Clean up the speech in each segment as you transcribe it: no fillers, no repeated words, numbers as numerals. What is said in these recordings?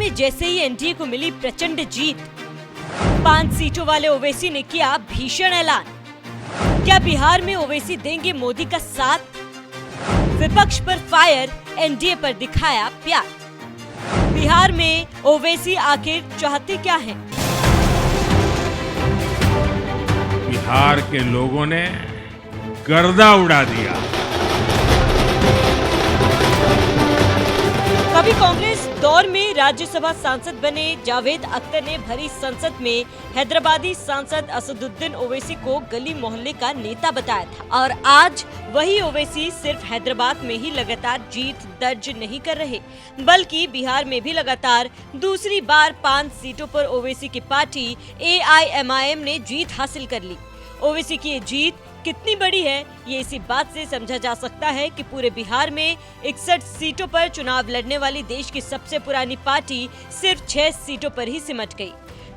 में जैसे ही एनडीए को मिली प्रचंड जीत, 5 सीटों वाले ओवैसी ने किया भीषण ऐलान। क्या बिहार में ओवैसी देंगे मोदी का साथ? विपक्ष पर फायर, एनडीए पर दिखाया प्यार। बिहार में ओवैसी आखिर चाहते क्या हैं? बिहार के लोगों ने गर्दा उड़ा दिया। कभी कांग्रेस दौर में राज्यसभा सांसद बने जावेद अख्तर ने भरी संसद में हैदराबादी सांसद असदुद्दीन ओवैसी को गली मोहल्ले का नेता बताया था, और आज वही ओवैसी सिर्फ हैदराबाद में ही लगातार जीत दर्ज नहीं कर रहे, बल्कि बिहार में भी लगातार दूसरी बार 5 सीटों पर ओवैसी की पार्टी AIMIM ने जीत हासिल कर ली। ओवैसी की ये जीत कितनी बड़ी है, ये इसी बात से समझा जा सकता है कि पूरे बिहार में 61 सीटों पर चुनाव लड़ने वाली देश की सबसे पुरानी पार्टी सिर्फ 6 सीटों पर ही सिमट गई।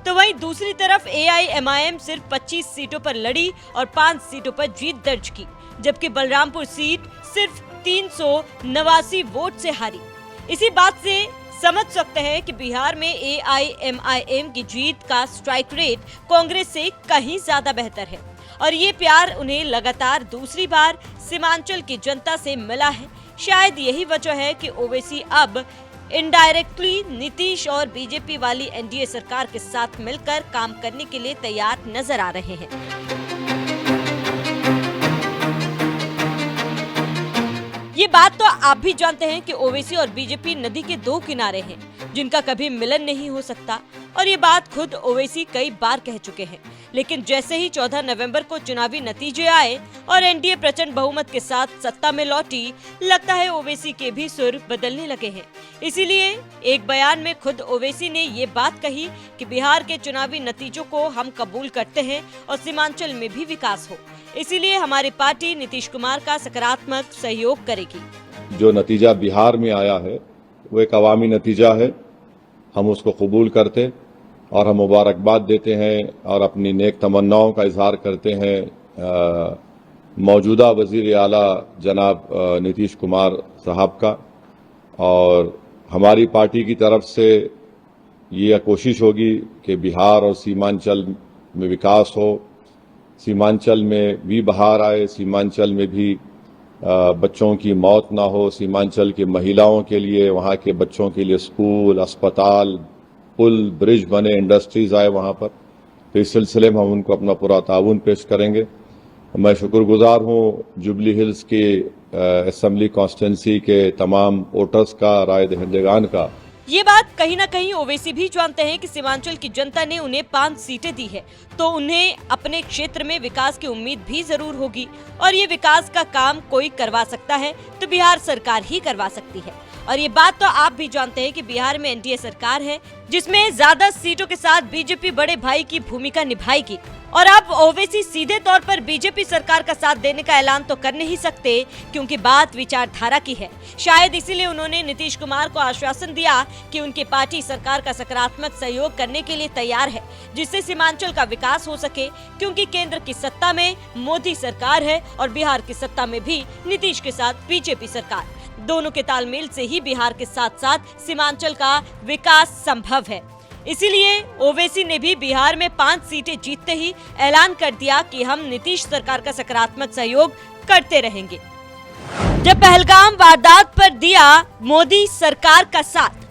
तो वहीं दूसरी तरफ AIMIM सिर्फ 25 सीटों पर लड़ी और 5 सीटों पर जीत दर्ज की, जबकि बलरामपुर सीट सिर्फ 389 वोट से हारी। इसी बात से समझ सकते हैं कि बिहार में AIMIM की जीत का स्ट्राइक रेट कांग्रेस से कहीं ज्यादा बेहतर है, और ये प्यार उन्हें लगातार दूसरी बार सीमांचल की जनता से मिला है। शायद यही वजह है कि ओवैसी अब इनडायरेक्टली नीतीश और बीजेपी वाली एनडीए सरकार के साथ मिलकर काम करने के लिए तैयार नजर आ रहे हैं। ये बात तो आप भी जानते हैं कि ओवैसी और बीजेपी नदी के 2 किनारे हैं, जिनका कभी मिलन नहीं हो सकता, और ये बात खुद ओवैसी कई बार कह चुके हैं। लेकिन जैसे ही 14 नवंबर को चुनावी नतीजे आए और एनडीए प्रचंड बहुमत के साथ सत्ता में लौटी, लगता है ओवैसी के भी सुर बदलने लगे हैं। इसीलिए एक बयान में खुद ओवैसी ने ये बात कही कि बिहार के चुनावी नतीजों को हम कबूल करते हैं और सीमांचल में भी विकास हो, इसीलिए हमारी पार्टी नीतीश कुमार का सकारात्मक सहयोग करेगी। जो नतीजा बिहार में आया है वो एक अवामी नतीजा है, हम उसको कबूल करते और हम मुबारकबाद देते हैं और अपनी नेक तमन्नाओं का इजहार करते हैं मौजूदा वजीर आला जनाब नीतीश कुमार साहब का। और हमारी पार्टी की तरफ से ये कोशिश होगी कि बिहार और सीमांचल में विकास हो, सीमांचल में भी बहार आए, सीमांचल में भी बच्चों की मौत ना हो, सीमांचल की महिलाओं के लिए, वहाँ के बच्चों के लिए स्कूल, अस्पताल, पुल, ब्रिज बने, इंडस्ट्रीज आए वहाँ पर। तो इस सिलसिले में हम उनको अपना पूरा ताउन पेश करेंगे। मैं शुक्रगुजार हूँ जुबली हिल्स के असेंबली कॉन्स्टिट्यूंसी के तमाम वोटर्स का, राय दहिंदगान का। ये बात कहीं ना कहीं ओवैसी भी जानते हैं कि सीमांचल की जनता ने उन्हें 5 सीटें दी है, तो उन्हें अपने क्षेत्र में विकास की उम्मीद भी जरूर होगी, और ये विकास का काम कोई करवा सकता है तो बिहार सरकार ही करवा सकती है। और ये बात तो आप भी जानते हैं कि बिहार में एनडीए सरकार है, जिसमें ज्यादा सीटों के साथ बीजेपी बड़े भाई की भूमिका निभाएगी। और अब ओवैसी सीधे तौर पर बीजेपी सरकार का साथ देने का ऐलान तो कर नहीं सकते, क्योंकि बात विचारधारा की है। शायद इसीलिए उन्होंने नीतीश कुमार को आश्वासन दिया कि उनकी पार्टी सरकार का सकारात्मक सहयोग करने के लिए तैयार है, जिससे सीमांचल का विकास हो सके, क्योंकि केंद्र की सत्ता में मोदी सरकार है और बिहार की सत्ता में भी नीतीश के साथ बीजेपी सरकार। दोनों के तालमेल से ही बिहार के साथ साथ सीमांचल का विकास संभव है। इसीलिए ओवैसी ने भी बिहार में 5 सीटें जीतते ही ऐलान कर दिया कि हम नीतीश सरकार का सकारात्मक सहयोग करते रहेंगे। जब पहलगाम वारदात पर दिया मोदी सरकार का साथ,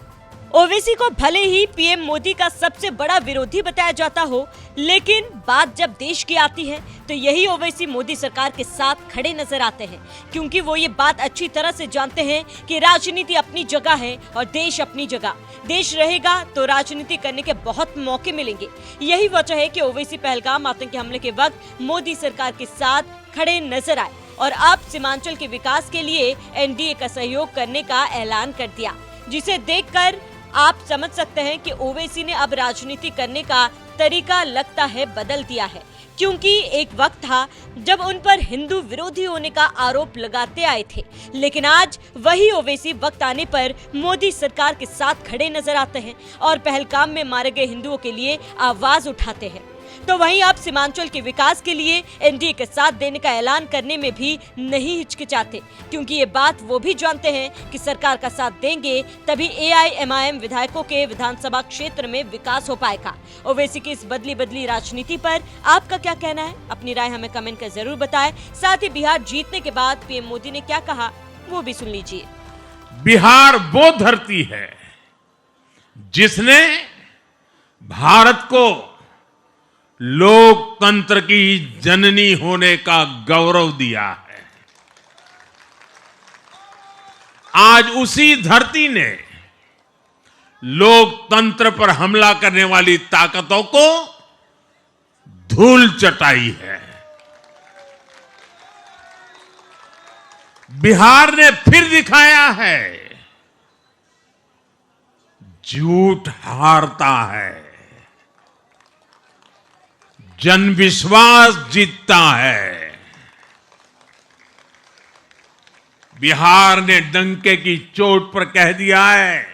ओवैसी को भले ही पीएम मोदी का सबसे बड़ा विरोधी बताया जाता हो, लेकिन बात जब देश की आती है तो यही ओवैसी मोदी सरकार के साथ खड़े नजर आते हैं, क्योंकि वो ये बात अच्छी तरह से जानते हैं कि राजनीति अपनी जगह है और देश अपनी जगह। देश रहेगा तो राजनीति करने के बहुत मौके मिलेंगे। यही वजह है कि ओवैसी पहलगाम आतंकी हमले के वक्त मोदी सरकार के साथ खड़े नजर आए और अब सीमांचल के विकास के लिए एनडीए का सहयोग करने का ऐलान कर दिया, जिसे देखकर आप समझ सकते हैं कि ओवैसी ने अब राजनीति करने का तरीका लगता है बदल दिया है, क्योंकि एक वक्त था जब उन पर हिंदू विरोधी होने का आरोप लगाते आए थे, लेकिन आज वही ओवैसी वक्त आने पर मोदी सरकार के साथ खड़े नजर आते हैं और पहलगाम में मारे गए हिंदुओं के लिए आवाज उठाते हैं। तो वहीं आप सीमांचल के विकास के लिए एनडीए के साथ देने का ऐलान करने में भी नहीं हिचकिचाते, क्योंकि ये बात वो भी जानते हैं कि सरकार का साथ देंगे तभी एआईएमआईएम विधायकों के विधानसभा क्षेत्र में विकास हो पाएगा। ओवैसी की इस बदली राजनीति पर आपका क्या कहना है? अपनी राय हमें कमेंट कर जरूर बताएं। साथ ही बिहार जीतने के बाद पीएम मोदी ने क्या कहा वो भी सुन लीजिए। बिहार वो धरती है जिसने भारत को लोकतंत्र की जननी होने का गौरव दिया है। आज उसी धरती ने लोकतंत्र पर हमला करने वाली ताकतों को धूल चटाई है। बिहार ने फिर दिखाया है झूठ हारता है, जन विश्वास जीतता है। बिहार ने डंके की चोट पर कह दिया है,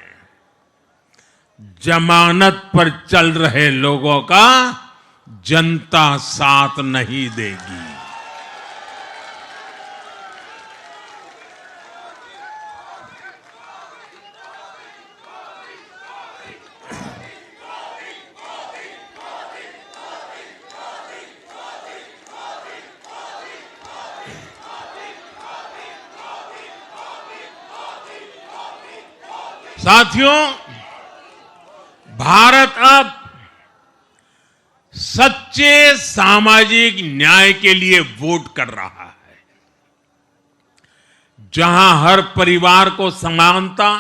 जमानत पर चल रहे लोगों का जनता साथ नहीं देगी। साथियों, भारत अब सच्चे सामाजिक न्याय के लिए वोट कर रहा है, जहां हर परिवार को समानता,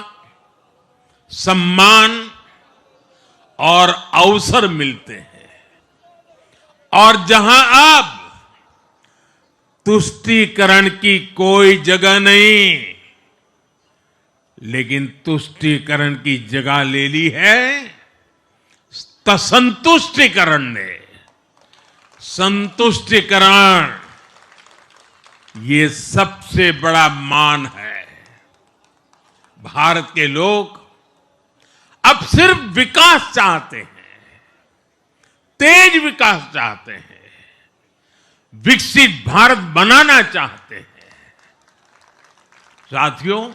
सम्मान और अवसर मिलते हैं, और जहां अब तुष्टीकरण की कोई जगह नहीं, लेकिन तुष्टीकरण की जगह ले ली है संतुष्टीकरण ने। संतुष्टीकरण ये सबसे बड़ा मान है। भारत के लोग अब सिर्फ विकास चाहते हैं, तेज विकास चाहते हैं, विकसित भारत बनाना चाहते हैं। साथियों,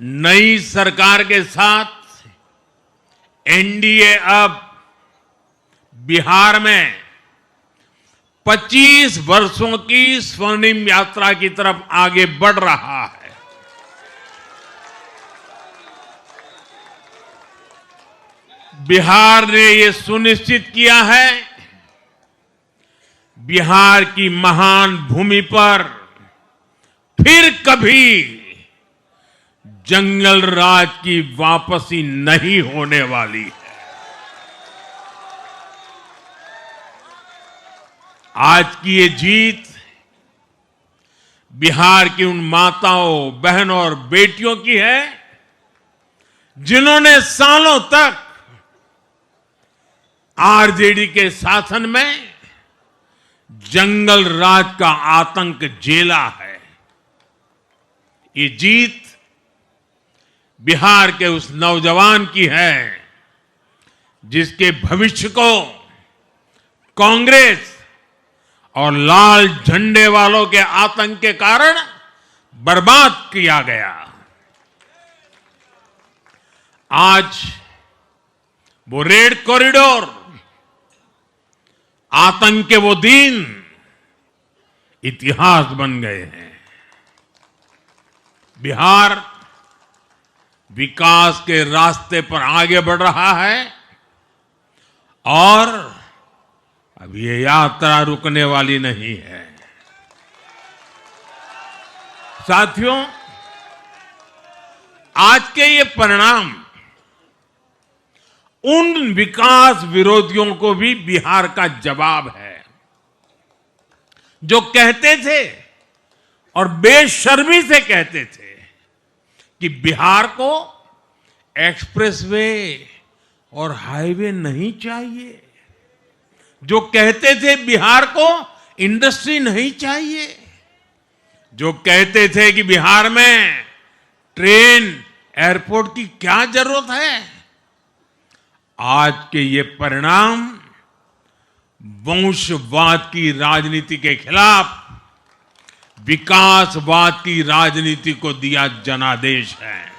नई सरकार के साथ एनडीए अब बिहार में 25 वर्षों की स्वर्णिम यात्रा की तरफ आगे बढ़ रहा है। बिहार ने ये सुनिश्चित किया है, बिहार की महान भूमि पर फिर कभी जंगल राज की वापसी नहीं होने वाली है। आज की ये जीत बिहार की उन माताओं, बहनों और बेटियों की है जिन्होंने सालों तक आरजेडी के शासन में जंगल राज का आतंक झेला है। ये जीत बिहार के उस नौजवान की है जिसके भविष्य को कांग्रेस और लाल झंडे वालों के आतंक के कारण बर्बाद किया गया। आज वो रेड कॉरिडोर, आतंक के वो दिन इतिहास बन गए हैं। बिहार विकास के रास्ते पर आगे बढ़ रहा है और अब ये यात्रा रुकने वाली नहीं है। साथियों, आज के ये परिणाम उन विकास विरोधियों को भी बिहार का जवाब है जो कहते थे और बेशर्मी से कहते थे कि बिहार को एक्सप्रेसवे और हाईवे नहीं चाहिए, जो कहते थे बिहार को इंडस्ट्री नहीं चाहिए, जो कहते थे कि बिहार में ट्रेन, एयरपोर्ट की क्या जरूरत है। आज के ये परिणाम वंशवाद की राजनीति के खिलाफ विकासवाद की राजनीति को दिया जनादेश है।